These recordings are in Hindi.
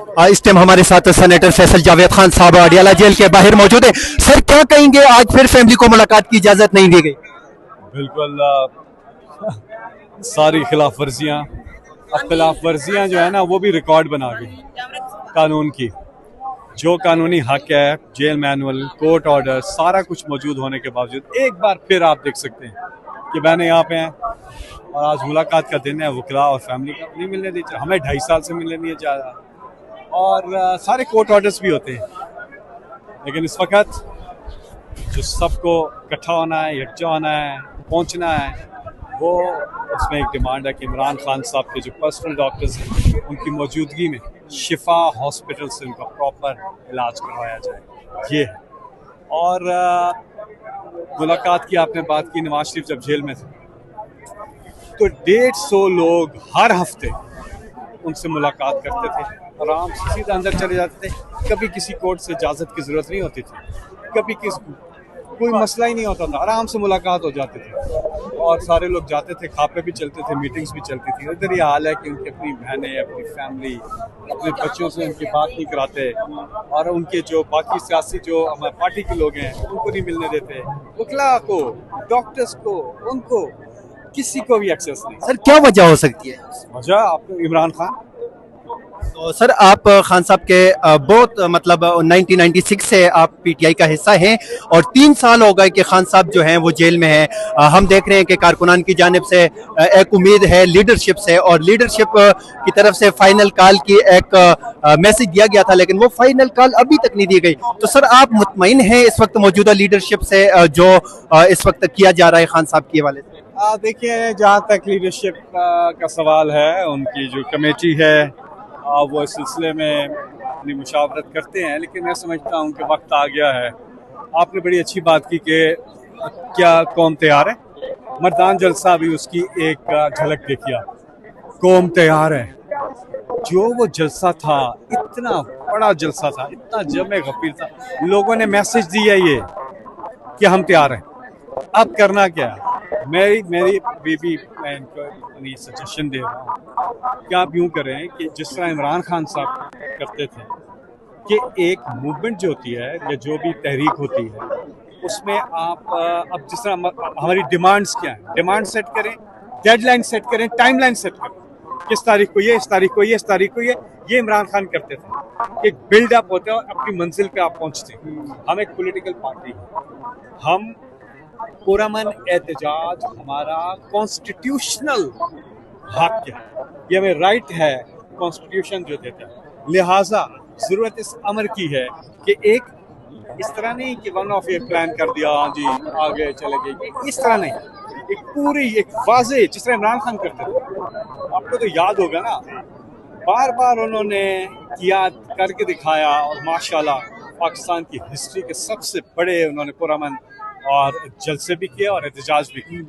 इस टाइम हमारे साथ सेनेटर फैसल जावेद खान साहब अडियाला जेल के बाहर मौजूद है। सर क्या कहेंगे, आज फिर फैमिली को मुलाकात की इजाजत नहीं दी गई? बिल्कुल सारी खिलाफ वर्जियाँ, अब खिलाफ वर्जियाँ जो है ना वो भी रिकॉर्ड बना गई कानून की। जो कानूनी हक है, जेल मैनुअल, कोर्ट ऑर्डर, सारा कुछ मौजूद होने के बावजूद एक बार फिर आप देख सकते हैं कि बहनें यहाँ पे हैं और आज मुलाकात का दिन है। वकला और फैमिली का नहीं मिलने दी, हमें 2.5 साल से मिलने नहीं जा रहा और सारे कोर्ट ऑर्डर्स भी होते हैं, लेकिन इस वक्त जो सबको इकट्ठा होना है, यकजा होना है, पहुँचना है, वो उसमें एक डिमांड है कि इमरान खान साहब के जो पर्सनल डॉक्टर्स हैं उनकी मौजूदगी में शिफा हॉस्पिटल से उनका प्रॉपर इलाज करवाया जाए। ये है। और मुलाकात की आपने बात की, नवाज शरीफ जब जेल में थे तो 150 लोग हर हफ्ते उनसे मुलाकात करते थे, आराम से सीधा अंदर चले जाते थे। कभी किसी कोर्ट से इजाज़त की ज़रूरत नहीं होती थी, कभी कोई मसला ही नहीं होता था, आराम से मुलाकात हो जाती थी और सारे लोग जाते थे, खापे भी चलते थे, मीटिंग्स भी चलती थी। इधर ये हाल है कि उनकी अपनी बहनें, अपनी फैमिली, अपने बच्चों से उनकी बात नहीं कराते और उनके जो बाकी सियासी जो हमारे पार्टी के लोग हैं उनको नहीं मिलने देते, वकला को, डॉक्टर्स को, उनको किसी को भी एक्सेस नहीं। सर क्या वजह हो सकती है? वजह आपको इमरान खान। तो सर आप खान साहब के बहुत मतलब 1996 से आप पीटीआई का हिस्सा हैं और 3 साल हो गए कि खान साहब जो हैं वो जेल में हैं। हम देख रहे हैं कि कारकुनान की जानिब से एक उम्मीद है लीडरशिप से, और लीडरशिप की तरफ से फाइनल कॉल की एक मैसेज दिया गया था, लेकिन वो फाइनल कॉल अभी तक नहीं दी गई। तो सर आप मुतमईन हैं इस वक्त मौजूदा लीडरशिप से जो इस वक्त किया जा रहा है खान साहब के हवाले से? देखिए, जहाँ तक लीडरशिप का सवाल है, उनकी जो कमेटी है वो इस सिलसिले में अपनी मुशावरत करते हैं, लेकिन मैं समझता हूँ कि वक्त आ गया है। आपने बड़ी अच्छी बात की कि क्या कौम तैयार है। मर्दान जलसा भी उसकी एक झलक देखिए आप। कौम तैयार है, जो वो जलसा था, इतना बड़ा जलसा था, इतना जमे गफीर था, लोगों ने मैसेज दिया ये कि हम तैयार हैं। अब करना क्या है? मेरी बीबी, मैं इनको सजेशन दे रहा हूँ कि आप यूँ करें कि जिस तरह इमरान खान साहब करते थे कि एक मूवमेंट जो होती है या जो भी तहरीक होती है उसमें आप अब जिस तरह हमारी डिमांड्स क्या हैं, डिमांड सेट करें, डेडलाइन सेट करें, टाइमलाइन सेट करें, किस तारीख को ये, इस तारीख को ये, इस तारीख को ये इमरान खान करते थे। एक बिल्डअप होता है और अपनी मंजिल पे आप पहुँचते हैं। हम एक पॉलिटिकल पार्टी हैं, हम पुरअमन एहतजाज हमारा कॉन्स्टिट्यूशनल हक है, ये हमें राइट है, कॉन्स्टिट्यूशन जो देता है। लिहाजा जरूरत इस अमर की है कि एक इस तरह नहीं कि वन ऑफ एक प्लान कर दिया, हाँ जी आगे चले गए, इस तरह नहीं, एक पूरी एक वाज़े जिस तरह इमरान खान करते थे। आपको तो याद होगा ना, बार बार उन्होंने किया, करके दिखाया और माशाल्लाह पाकिस्तान की हिस्ट्री के सबसे बड़े उन्होंने पुरअमन और जलसे भी किए और एहतजाज भी किए।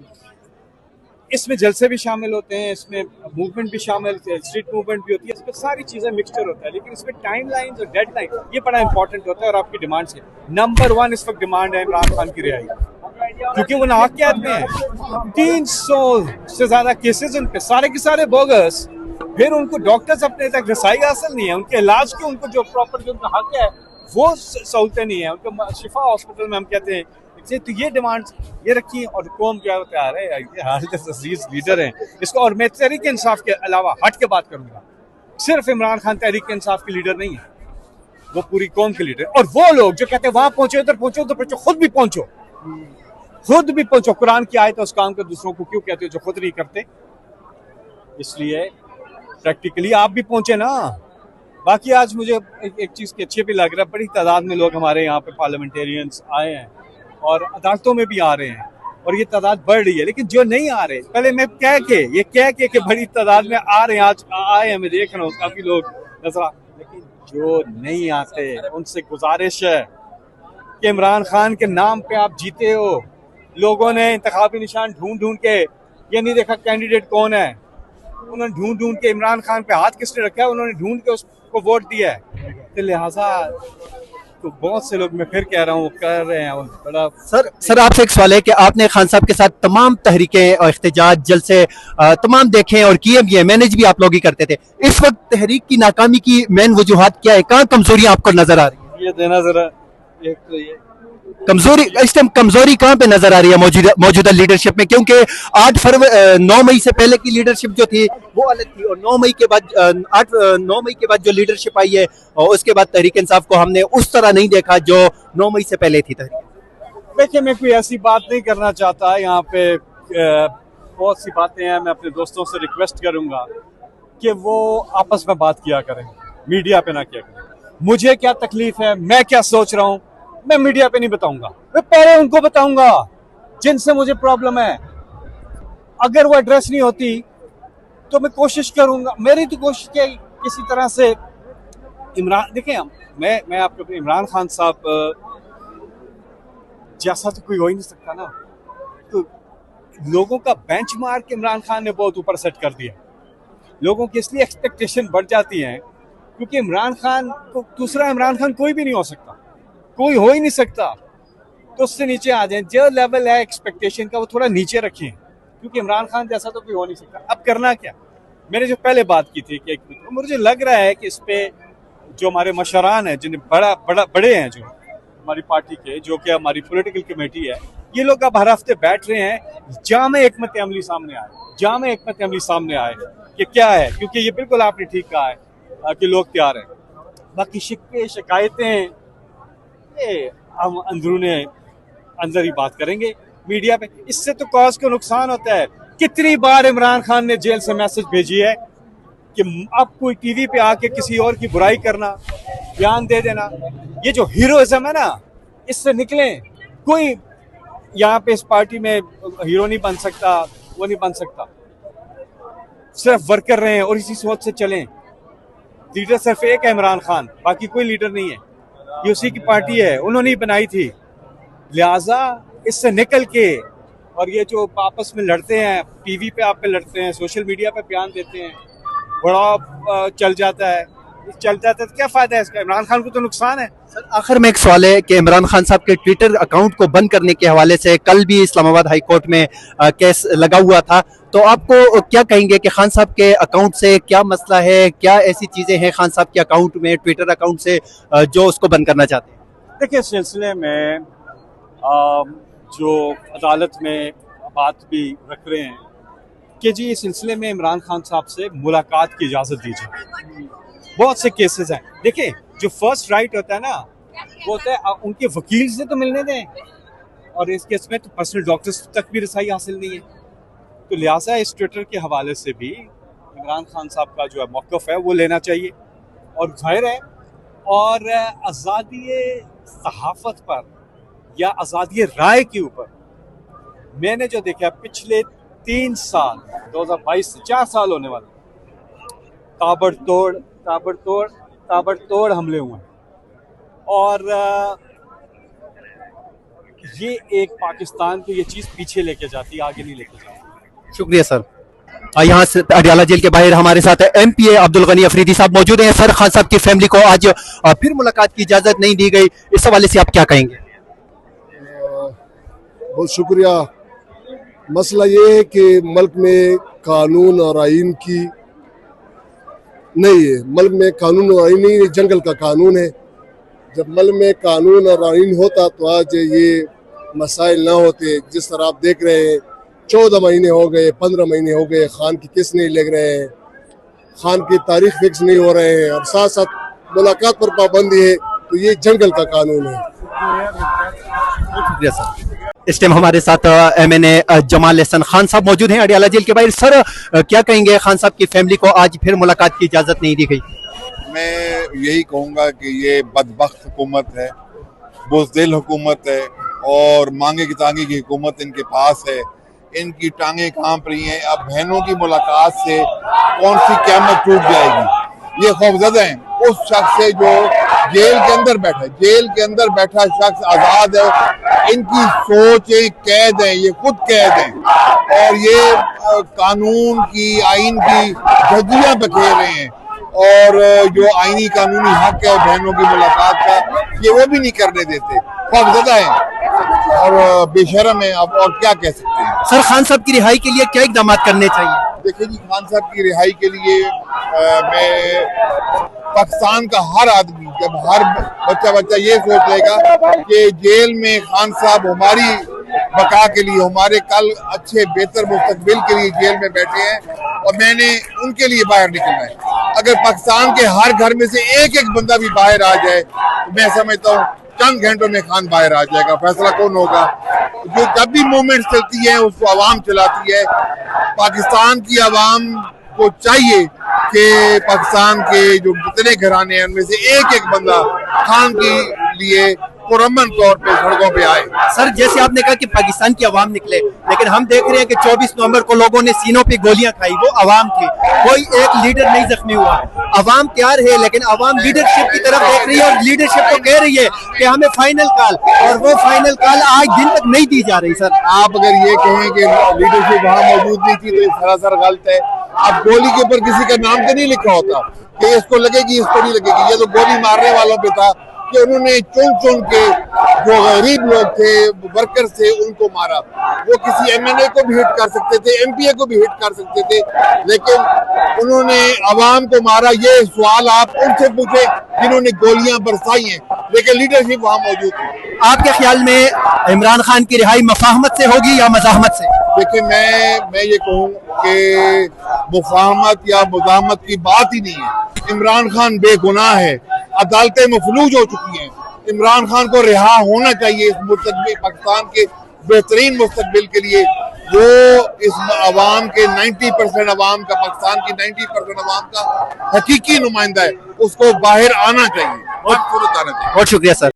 इसमें जलसे भी शामिल होते हैं, इसमें मूवमेंट भी शामिल, स्ट्रीट मूवमेंट भी होती है, इसमें सारी चीज़ें मिक्सचर होता है, लेकिन इसमें टाइम लाइन और डेड लाइन ये बड़ा इंपॉर्टेंट होता है। और आपकी डिमांड से नंबर 1 इस वक्त डिमांड है इमरान खान की रिहाई, क्योंकि वो नाहक कैद में है। 300 से ज़्यादा केसेज उन पे, सारे के सारे बोगस। फिर उनको डॉक्टर्स अपने तक रसाई हासिल नहीं है, उनके इलाज की उनको जो प्रॉपर जो उनका हक है वो सहूलतें नहीं है। उनको शिफा हॉस्पिटल में हम कहते हैं, तो ये डिमांड ये रखी और कौम क्या तैयार है, अजीज लीडर हैं इसको। और मैं तहरीक इंसाफ के अलावा हट के बात करूंगा, सिर्फ इमरान खान तहरीक इंसाफ के लीडर नहीं है, वो पूरी कौम के लीडर। और वो लोग जो कहते हैं वहां पहुंचो, उधर पहुंचो, उधर पहुंचो, खुद भी पहुंचो, खुद भी पहुंचो। कुरान की आयत है, उस काम को दूसरों को क्यों कहते हो जो खुद नहीं करते? इसलिए प्रैक्टिकली आप भी पहुंचे ना। बाकी आज मुझे एक चीज़ की अच्छी भी लग रहा है, बड़ी तादाद में लोग हमारे यहाँ पे पार्लियामेंटेरियंस आए हैं और अदालतों में भी आ रहे हैं और ये तादाद बढ़ रही है। लेकिन जो नहीं आ रहे, पहले मैं कह के कि बड़ी तादाद में आ रहे हैं, आज आए हैं, मैं देख रहा हूँ काफ़ी लोग नजर, लेकिन जो नहीं आते उनसे गुजारिश है कि इमरान खान के नाम पे आप जीते हो। लोगों ने इंतखाबी निशान ढूंढ के ये नहीं देखा कैंडिडेट कौन है, उन्होंने ढूंढ के इमरान खान पे हाथ किसने रखा है, उन्होंने ढूंढ के उसको वोट दिया है। तो लिहाजा बहुत से लोग, मैं फिर कह रहा हूँ, कर रहे हैं, और बड़ा सर आपसे एक सवाल है कि आपने खान साहब के साथ तमाम तहरीकें और एहतजाज जलसे तमाम देखे और किए भी हैं, मैनेज भी आप लोग ही करते थे। इस वक्त तहरीक की नाकामी की मेन वजूहात क्या है, कहाँ कमजोरियां आपको नजर आ रही है? ये देना जरा, एक तो ये कमजोरी इस टाइम कमजोरी कहाँ पे नजर आ रही है मौजूदा मौजूदा लीडरशिप में? क्योंकि 9 मई से पहले की लीडरशिप जो थी वो अलग थी, और 9 मई के बाद 9 मई के बाद जो लीडरशिप आई है और उसके बाद तहरीक इंसाफ को हमने उस तरह नहीं देखा जो 9 मई से पहले थी तहरीक। देखिए, मैं कोई ऐसी बात नहीं करना चाहता यहाँ पे। बहुत सी बातें हैं, मैं अपने दोस्तों से रिक्वेस्ट करूंगा कि वो आपस में बात किया करें, मीडिया पे ना किया करें। मुझे क्या तकलीफ है, मैं क्या सोच रहा हूँ, मैं मीडिया पे नहीं बताऊंगा, मैं पहले उनको बताऊंगा जिनसे मुझे प्रॉब्लम है। अगर वो एड्रेस नहीं होती तो मैं कोशिश करूंगा, मेरी तो कोशिश क्या, किसी तरह से इमरान, देखिए मैं आपको, इमरान खान साहब जैसा तो कोई हो ही नहीं सकता ना। तो लोगों का बेंचमार्क इमरान खान ने बहुत ऊपर सेट कर दिया। लोगों की इसलिए एक्सपेक्टेशन बढ़ जाती है क्योंकि इमरान खान को, दूसरा इमरान खान कोई भी नहीं हो सकता, कोई हो ही नहीं सकता। तो उससे नीचे आ जाए, जो लेवल है एक्सपेक्टेशन का वो थोड़ा नीचे रखें, क्योंकि इमरान खान जैसा तो कोई हो नहीं सकता। अब करना क्या, मैंने जो पहले बात की थी कि मुझे लग रहा है कि इस पे जो हमारे मशरान हैं, जिन्हें बड़े हैं, जो हमारी पार्टी के, जो कि हमारी पॉलिटिकल कमेटी है, ये लोग अब हर हफ्ते बैठ रहे हैं, जामे हिकमत अमली सामने आए, जामे हिकमत अमली सामने आए कि क्या है, क्योंकि ये बिल्कुल आपने ठीक कहा है कि लोग तैयार हैं। बाकी शिकवे शिकायतें ये हम अंदर ही बात करेंगे मीडिया पे। इससे तो कॉज को नुकसान होता है। कितनी बार इमरान खान ने जेल से मैसेज भेजी है कि अब कोई टीवी पे आके किसी और की बुराई करना, बयान दे देना, ये जो हीरोइज्म है ना, इससे निकलें। कोई यहाँ पे इस पार्टी में हीरो नहीं बन सकता, वो नहीं बन सकता, सिर्फ वर्कर रहे हैं और इसी सोच से चलें। लीडर सिर्फ एक है, इमरान खान, बाकी कोई लीडर नहीं है, ये उसी की पार्टी है, उन्होंने ही बनाई थी। लिहाजा इससे निकल के, और ये जो आपस में लड़ते हैं, टीवी पे आप पे लड़ते हैं, सोशल मीडिया पे बयान देते हैं, बड़ा चल जाता है तो क्या फायदा है इसका? इमरान खान को तो नुकसान है। सर आखिर में एक सवाल है कि इमरान खान साहब के ट्विटर अकाउंट को बंद करने के हवाले से कल भी इस्लामाबाद हाई कोर्ट में केस लगा हुआ था, तो आपको क्या कहेंगे कि खान साहब के अकाउंट से क्या मसला है, क्या ऐसी चीजें हैं खान साहब के अकाउंट में, ट्विटर अकाउंट से, जो उसको बंद करना चाहते हैं? देखिए, इस सिलसिले में जो अदालत में बात भी रख रहे हैं कि जी इस सिलसिले में इमरान खान साहब से मुलाकात की इजाज़त दीजिए। बहुत से केसेस हैं। देखिए, जो फर्स्ट राइट होता है ना, वो होता है उनके वकील से तो मिलने दें, और इस केस में तो पर्सनल डॉक्टर्स तक भी रसाई हासिल नहीं है। तो लिहाजा इस ट्विटर के हवाले से भी इमरान खान साहब का जो है मौक़िफ़ है वो लेना चाहिए, और जाहिर है, और आज़ादी सहाफ़त पर या आज़ादी राय के ऊपर मैंने जो देखा पिछले 3 साल, 2022 से 4 साल होने वाले, ताबड़तोड़ हमले हुए हैं। और ये एक पाकिस्तान को ये चीज़ पीछे लेके जाती है, आगे नहीं लेके जाती। शुक्रिया सर। यहाँ से अडियाला जेल के बाहर हमारे साथ MPA अब्दुल गनी अफरीदी साहब मौजूद हैं। सर, खान साहब की फैमिली को आज फिर मुलाकात की इजाजत नहीं दी गई, इस हवाले से आप क्या कहेंगे? बहुत शुक्रिया। मसला ये है कि मुल्क में कानून और आइन की नहीं है, मुल्क में कानून और आइन नहीं, जंगल का कानून है। जब मुल्क में कानून और आइन होता तो आज ये मसाइल ना होते। जिस तरह आप देख रहे हैं, 14 महीने हो गए, 15 महीने हो गए, खान की किस्त नहीं लग रहे हैं, खान की तारीख फिक्स नहीं हो रहे हैं, और साथ साथ मुलाकात पर पाबंदी है। तो ये जंगल का कानून है। शुक्रिया सर। इस टाइम हमारे साथ MNA जमाल एहसन खान साहब मौजूद हैं अडियाला जेल के बाहर। सर, क्या कहेंगे, खान साहब की फैमिली को आज फिर मुलाकात की इजाजत नहीं दी गई? मैं यही कहूँगा कि ये बदबख्त हुकूमत है, बुज़दिल हुकूमत है, और मांगे की तांगे की हुकूमत इनके पास है। इनकी टांगे कांप रही हैं। अब बहनों की मुलाकात से कौन सी क़यामत टूट जाएगी, ये खौफज़दा हैं उस शख्स से जो जेल के अंदर बैठा है। जेल के अंदर बैठा शख्स आज़ाद है, इनकी सोच कैद है, ये खुद कैद है, और ये कानून की, आइन की धज्जियां बखेर रहे हैं। और जो आईनी कानूनी हक है बहनों की मुलाकात का, ये वो भी नहीं करने देते। खौफजदा है और बेशरम है। अब और क्या कह सकते हैं। सर खान साहब की रिहाई के लिए क्या इकदाम करने चाहिए? देखिए जी, खान साहब की रिहाई के लिए मैं पाकिस्तान का हर आदमी, जब हर बच्चा ये सोच लेगा कि जेल में खान साहब हमारी बका के लिए, हमारे कल अच्छे बेहतर मुस्तकबिल के लिए जेल में बैठे हैं और मैंने उनके लिए बाहर निकलना है। अगर पाकिस्तान के हर घर में से एक एक बंदा भी बाहर आ जाए तो मैं समझता हूँ चंद घंटों में खान बाहर आ जाएगा। फैसला कौन होगा? जो जब भी मूवमेंट चलती है उसको आवाम चलाती है। पाकिस्तान की आवाम को चाहिए कि पाकिस्तान के जो जितने घराने हैं उनमें से एक एक बंदा खान के लिए पुरअमन तौर पे सड़कों पे आए। सर जैसे आपने कहा कि पाकिस्तान की आवाम निकले, लेकिन हम देख रहे हैं कि 24 नवंबर को लोगों ने सीनों पे गोलियां खाई, वो आवाम थी, कोई एक लीडर नहीं जख्मी हुआ। आवाम तैयार है, लेकिन आवाम लीडरशिप की तरफ देख रही है और लीडरशिप को कह रही है कि हमें फाइनल कॉल, और वो फाइनल कॉल आज दिन तक नहीं दी जा रही। सर आप अगर ये कहें कि लीडरशिप वहाँ मौजूद नहीं थी तो ये सरासर गलत है। आप गोली के ऊपर किसी का नाम तो नहीं लिखा होता कि इसको लगेगी इसको नहीं लगेगी। ये तो गोली मारने वालों पे था कि उन्होंने चुन के जो गरीब लोग थे, वर्कर्स थे, उनको मारा। वो किसी एमएनए को भी हिट कर सकते थे, एमपीए को भी हिट कर सकते थे, लेकिन उन्होंने अवाम को मारा। ये सवाल आप उनसे पूछे जिन्होंने गोलियां बरसाई हैं, लेकिन लीडरशिप वहाँ मौजूद थी। आपके ख्याल में इमरान खान की रिहाई मफाहमत से होगी या मज़ाहमत से? देखिए, मैं ये कहूँ कि मुफाहमत या मुज़ाहमत की बात ही नहीं है। इमरान खान बेगुनाह है, अदालतें मफलूज हो चुकी हैं। इमरान खान को रिहा होना चाहिए इस मुस्तकबिल, पाकिस्तान के बेहतरीन मुस्तकबिल के लिए। वो इस अवाम के 90% अवाम का, पाकिस्तान की 90% अवाम का हकीकी नुमाइंदा है, उसको बाहर आना चाहिए, बहुत शुक्रिया सर।